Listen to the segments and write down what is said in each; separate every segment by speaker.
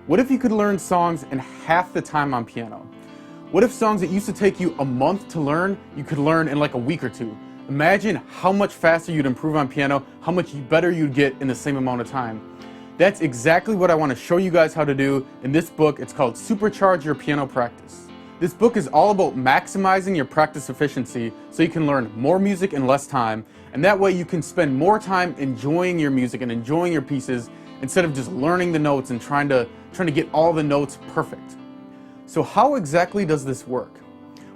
Speaker 1: What if you could learn songs in half the time on piano? What if songs that used to take you a month to learn, you could learn in like a week or two? Imagine how much faster you'd improve on piano, how much better you'd get in the same amount of time. That's exactly what I want to show you guys how to do in this book. It's called Supercharge Your Piano Practice. This book is all about maximizing your practice efficiency so you can learn more music in less time, and that way you can spend more time enjoying your music and enjoying your pieces instead of just learning the notes and trying to get all the notes perfect. So how exactly does this work?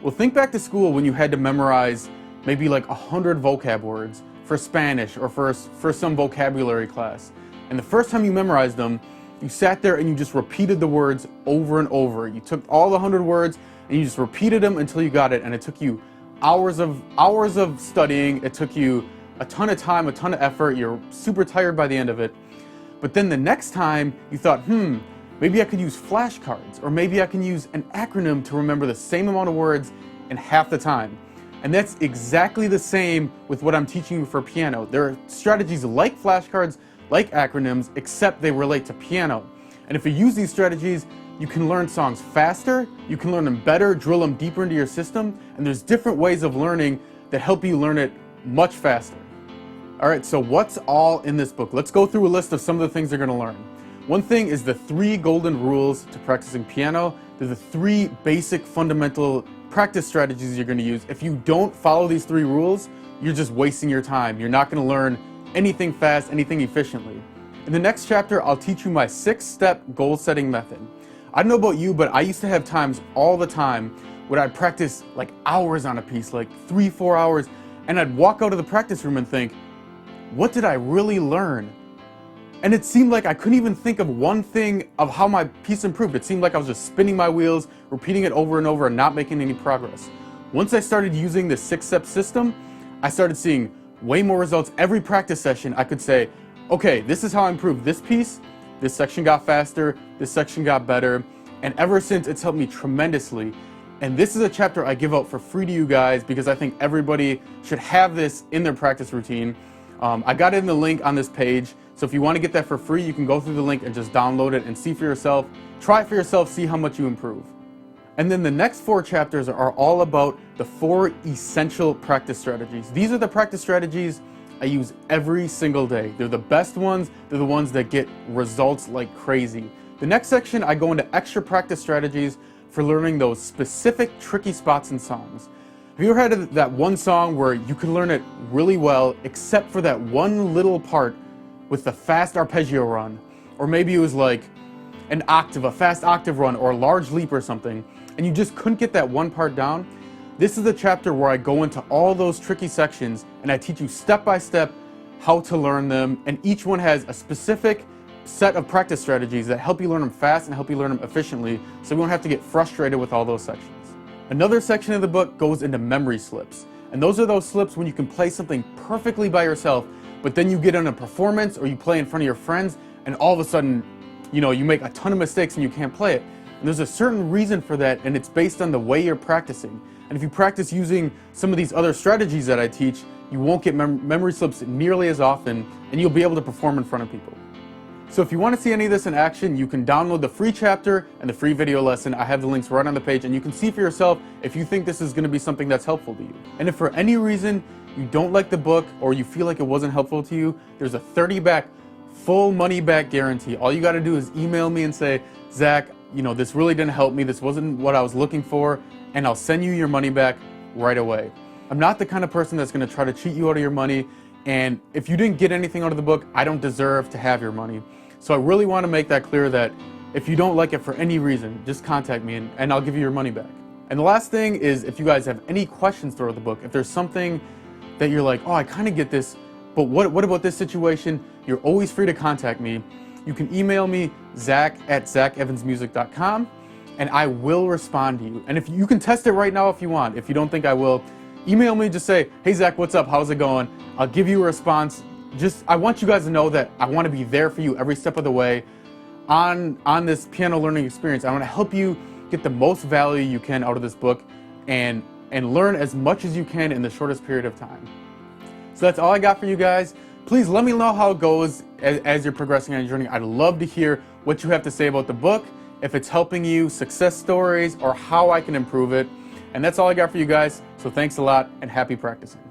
Speaker 1: Well, think back to school when you had to memorize maybe like 100 vocab words for Spanish or for some vocabulary class. And the first time you memorized them, you sat there and you just repeated the words over and over. You took all the 100 words and you just repeated them until you got it, and it took you hours of studying. It took you a ton of time, a ton of effort. You're super tired by the end of it. But then the next time you thought, maybe I could use flashcards, or maybe I can use an acronym to remember the same amount of words in half the time. And that's exactly the same with what I'm teaching you for piano. There are strategies like flashcards, like acronyms, except they relate to piano. And if you use these strategies, you can learn songs faster, you can learn them better, drill them deeper into your system, and there's different ways of learning that help you learn it much faster. All right, so what's all in this book? Let's go through a list of some of the things you're going to learn. One thing is the 3 golden rules to practicing piano. They're the 3 basic fundamental practice strategies you're going to use. If you don't follow these 3 rules, you're just wasting your time. You're not going to learn anything fast, anything efficiently. In the next chapter, I'll teach you my 6-step goal setting method. I don't know about you, but I used to have times all the time when I'd practice like hours on a piece, like 3-4 hours, and I'd walk out of the practice room and think, what did I really learn? And it seemed like I couldn't even think of one thing of how my piece improved. It seemed like I was just spinning my wheels, repeating it over and over and not making any progress. Once I started using the 6-step system, I started seeing way more results. Every practice session, I could say, okay, this is how I improved this piece. This section got faster, this section got better, and ever since it's helped me tremendously. And this is a chapter I give out for free to you guys because I think everybody should have this in their practice routine. I got it in the link on this page, so if you want to get that for free, you can go through the link and just download it and see for yourself. Try it for yourself, see how much you improve. And then the next 4 chapters are all about the 4 essential practice strategies. These are the practice strategies I use every single day. They're the best ones. They're the ones that get results like crazy. The next section, I go into extra practice strategies for learning those specific tricky spots in songs. Have you ever had that one song where you could learn it really well, except for that one little part with the fast arpeggio run? Or maybe it was like an octave, a fast octave run, or a large leap or something, and you just couldn't get that one part down? This is the chapter where I go into all those tricky sections and I teach you step by step how to learn them, and each one has a specific set of practice strategies that help you learn them fast and help you learn them efficiently so you won't have to get frustrated with all those sections. Another section of the book goes into memory slips, and those are those slips when you can play something perfectly by yourself, but then you get in a performance or you play in front of your friends and all of a sudden, you make a ton of mistakes and you can't play it. And there's a certain reason for that, and it's based on the way you're practicing. And if you practice using some of these other strategies that I teach, you won't get memory slips nearly as often, and you'll be able to perform in front of people. So if you want to see any of this in action, you can download the free chapter and the free video lesson. I have the links right on the page, and you can see for yourself if you think this is going to be something that's helpful to you. And if for any reason you don't like the book or you feel like it wasn't helpful to you, there's a 30-back full money-back guarantee. All you got to do is email me and say, Zach, this really didn't help me. This wasn't what I was looking for, and I'll send you your money back right away. I'm not the kind of person that's going to try to cheat you out of your money, and if you didn't get anything out of the book, I don't deserve to have your money. So I really want to make that clear that if you don't like it for any reason, just contact me and I'll give you your money back. And the last thing is, if you guys have any questions throughout the book, if there's something that you're like, oh, I kind of get this, but what about this situation? You're always free to contact me. You can email me, zach@zachevansmusic.com, and I will respond to you. And if you can test it right now if you want. If you don't think I will, email me, just say, hey Zach, what's up? How's it going? I'll give you a response. I want you guys to know that I want to be there for you every step of the way on this piano learning experience. I want to help you get the most value you can out of this book and learn as much as you can in the shortest period of time. So that's all I got for you guys. Please let me know how it goes as you're progressing on your journey. I'd love to hear what you have to say about the book, if it's helping you, success stories, or how I can improve it. And that's all I got for you guys. So thanks a lot and happy practicing.